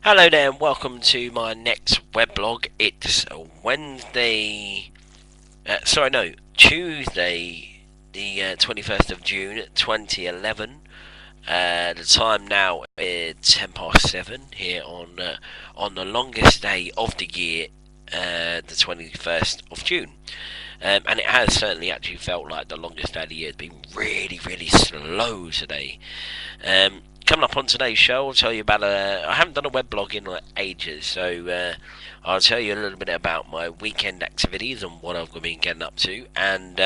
Hello there and welcome to my next weblog. It's Wednesday, Tuesday, the 21st of June 2011. The time now is 10 past 7 here on the longest day of the year, the 21st of June. And it has certainly actually felt like the longest day of the year. It's been really, really slow today. Coming up on today's show, I'll tell you about I haven't done a weblog in like ages, so I'll tell you a little bit about my weekend activities and what I've been getting up to, and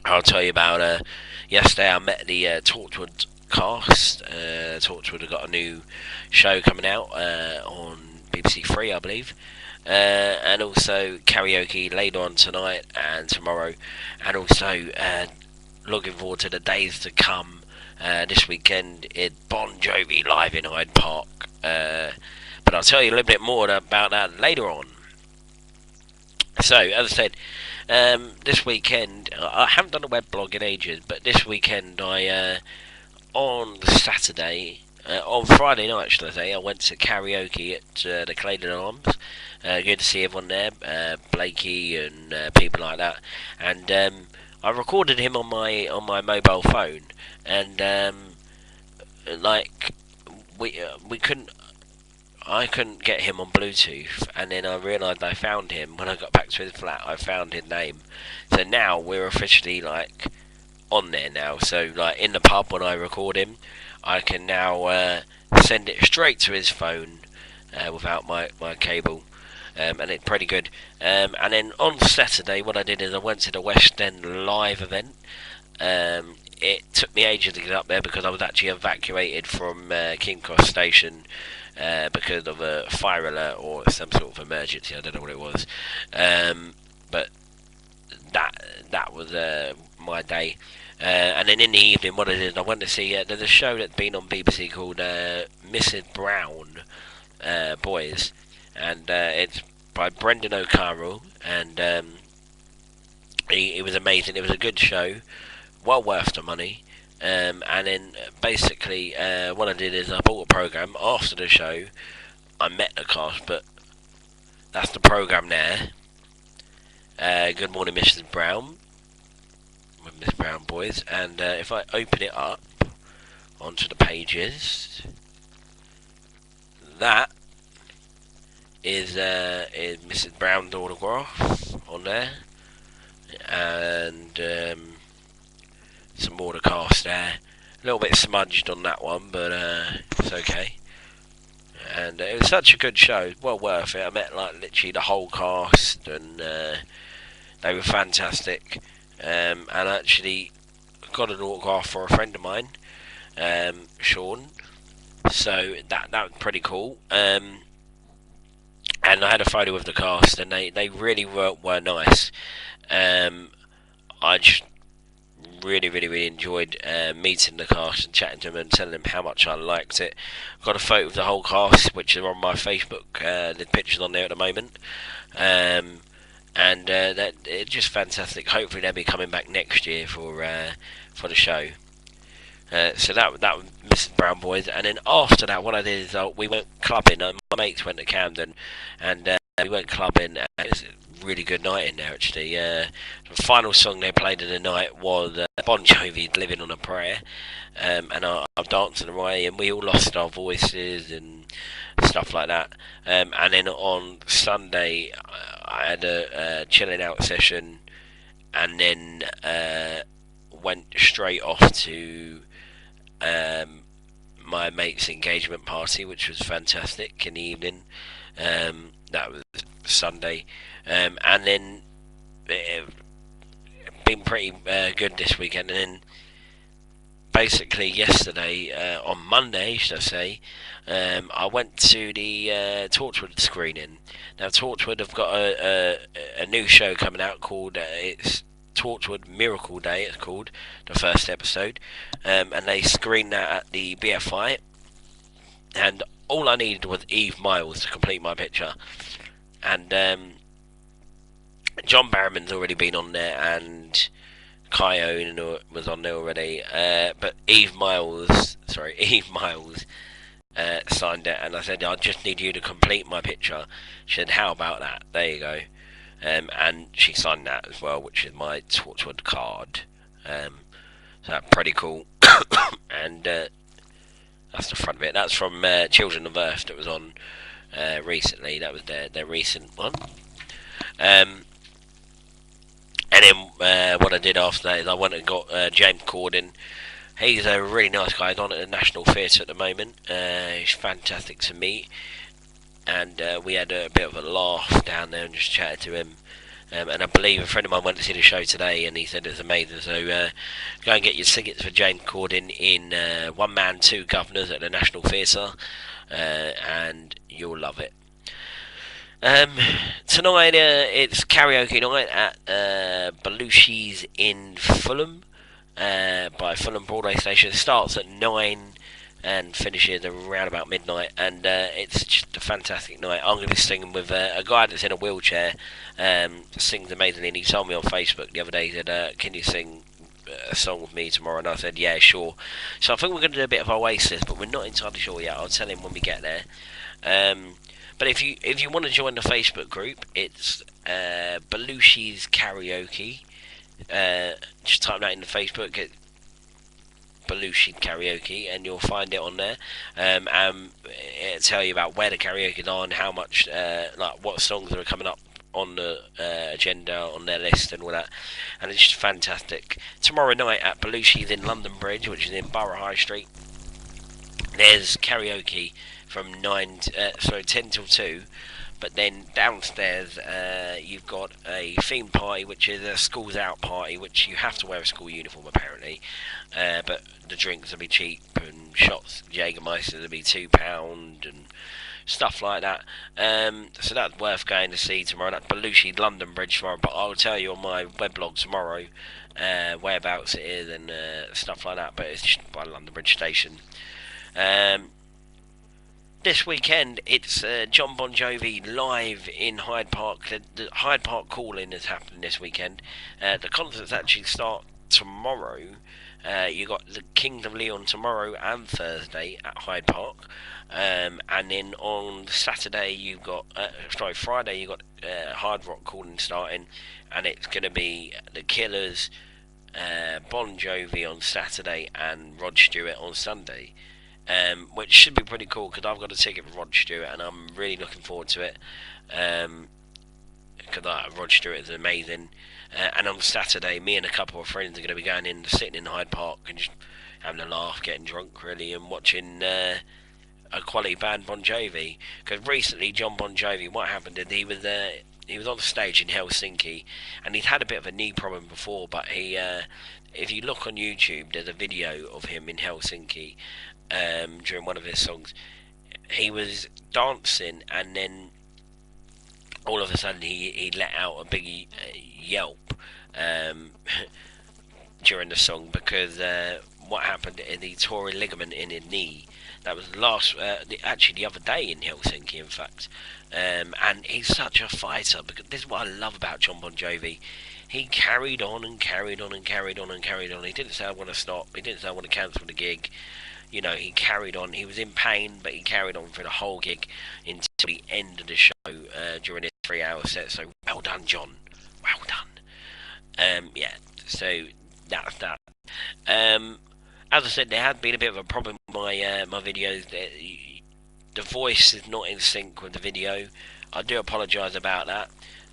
I'll tell you about yesterday I met the Torchwood cast. Torchwood have got a new show coming out on BBC Three, I believe. And also karaoke later on tonight and tomorrow, and also looking forward to the days to come this weekend in Bon Jovi live in Hyde Park. But I'll tell you a little bit more about that later on. So, as I said, this weekend, I haven't done a weblog in ages, but this weekend on Saturday, on Friday night, should I say, I went to karaoke at the Claydon Arms. Good to see everyone there, Blakey and people like that. And I recorded him on my mobile phone, and like we couldn't. I couldn't get him on Bluetooth, and then I realised I found him when I got back to his flat. I found his name, so now we're officially like on there now. So like in the pub when I record him, I can now send it straight to his phone without my cable, and it's pretty good. And then on Saturday, what I did is I went to the West End Live event. It took me ages to get up there because I was actually evacuated from King Cross Station because of a fire alert or some sort of emergency. I don't know what it was, but that was my day. And then in the evening, what I did, I went to see. There's a show that's been on BBC called Mrs. Brown Boys, and it's by Brendan O'Carroll, and it was amazing. It was a good show, well worth the money. And then basically, what I did is I bought a program after the show. I met the cast, but that's the program there. Good morning, Mrs. Brown, with Miss Brown Boys, and if I open it up onto the pages, that is Mrs. Brown's autograph on there, and some more to cast there. A little bit smudged on that one, but it's okay. And it was such a good show, well worth it. I met like literally the whole cast, and they were fantastic. And I actually got an autograph for a friend of mine, Sean. So that was pretty cool. And I had a photo with the cast, and they really were nice. I just really enjoyed meeting the cast and chatting to them and telling them how much I liked it. Got a photo of the whole cast, which are on my Facebook. The pictures on there at the moment, and that it's just fantastic. Hopefully they'll be coming back next year for the show. So that was Mrs. Brown Boys, and then after that, what I did is we went clubbing. My mates went to Camden, and we went clubbing. And it was a really good night in there actually. The final song they played of the night was Bon Jovi's "Living on a Prayer," and I'm dancing away, and we all lost our voices and stuff like that. And then on Sunday, I had a chilling out session, and then went straight off to my mate's engagement party, which was fantastic in the evening. That was Sunday, and then it been pretty good this weekend. And then basically yesterday, on Monday, should I say, I went to the Torchwood screening. Now Torchwood have got a new show coming out called it's Torchwood Miracle Day. It's called the first episode, and they screened that at the BFI. And all I needed was Eve Miles to complete my picture, and John Barrowman's already been on there, and Kyo was on there already. But Eve Miles signed it, and I said, I just need you to complete my picture. She said, how about that? There you go. And she signed that as well, which is my Torchwood card. So that's pretty cool. And that's the front of it. That's from Children of Earth that was on recently. That was their recent one. And then what I did after that is I went and got James Corden. He's a really nice guy. He's on at the National Theatre at the moment. He's fantastic to meet. And we had a bit of a laugh down there and just chatted to him. And I believe a friend of mine went to see the show today and he said it was amazing. So go and get your tickets for James Corden in One Man, Two Governors at the National Theatre. And you'll love it. Tonight it's karaoke night at Belushi's in Fulham by Fulham Broadway Station. It starts at 9 and finishes around about midnight, and it's just a fantastic night. I'm going to be singing with a guy that's in a wheelchair, sings amazingly, and he told me on Facebook the other day, he said, can you sing a song with me tomorrow? And I said, yeah, sure. So I think we're going to do a bit of Oasis, but we're not entirely sure yet. I'll tell him when we get there. But if you want to join the Facebook group, it's Belushi's Karaoke. Just type that into Facebook, Belushi Karaoke, and you'll find it on there. And it'll tell you about where the karaoke's on, how much, like what songs are coming up on the agenda, on their list, and all that. And it's just fantastic. Tomorrow night at Belushi's in London Bridge, which is in Borough High Street, there's karaoke from 10 till 2. But then downstairs, you've got a theme party, which is a schools out party, which you have to wear a school uniform apparently. But the drinks will be cheap, and shots, Jägermeister will be £2 and stuff like that. So that's worth going to see tomorrow. That's Belushi London Bridge tomorrow. But I'll tell you on my weblog tomorrow whereabouts it is and stuff like that. But it's just by London Bridge Station. This weekend, it's John Bon Jovi live in Hyde Park. The Hyde Park Call-In is happening this weekend. The concerts actually start tomorrow. You got the Kings of Leon tomorrow and Thursday at Hyde Park. And then on Saturday, you've got... Friday, you've got Hard Rock Call-In starting. And it's going to be The Killers, Bon Jovi on Saturday, and Rod Stewart on Sunday. Which should be pretty cool because I've got a ticket for Rod Stewart and I'm really looking forward to it because Rod Stewart is amazing. And on Saturday, me and a couple of friends are going to be going in, sitting in Hyde Park and just having a laugh, getting drunk really, and watching a quality band, Bon Jovi. Because recently, John Bon Jovi, what happened is he was on stage in Helsinki and he'd had a bit of a knee problem before, but he if you look on YouTube, there's a video of him in Helsinki during one of his songs. He was dancing and then all of a sudden he let out a big yelp during the song because what happened is he tore a ligament in his knee. That was actually the other day in Helsinki, in fact. And he's such a fighter because this is what I love about John Bon Jovi. He carried on and carried on and carried on and carried on. He didn't say I want to stop. He didn't say I want to cancel the gig. You know, he carried on. He was in pain, but he carried on for the whole gig until the end of the show during his 3-hour set. So well done, John. Well done. Yeah. So that's that. As I said, there has been a bit of a problem with my videos. The voice is not in sync with the video. I do apologise about that.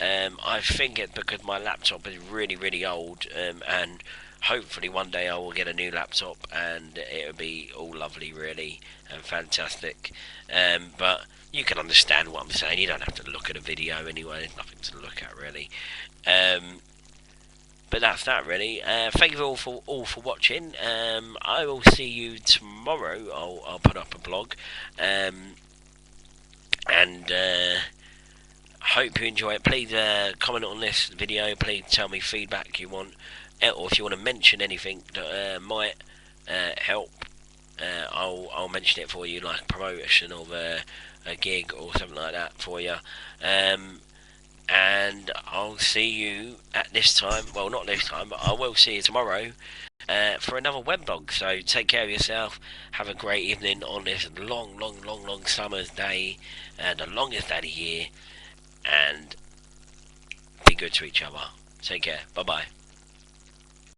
I think it's because my laptop is really, really old, and hopefully one day I will get a new laptop and it'll be all lovely really and fantastic. But you can understand what I'm saying. You don't have to look at a video anyway. There's nothing to look at really. But that's that really. Thank you all for watching. I will see you tomorrow. I'll put up a blog. And hope you enjoy it. Please comment on this video. Please tell me feedback you want, or if you want to mention anything that might help, I'll mention it for you, like a promotion of a gig or something like that for you. And I'll see you at this time. Well, not this time, but I will see you tomorrow for another weblog. So take care of yourself. Have a great evening on this long summer's day, the longest day of the year, and be good to each other. Take care. Bye bye.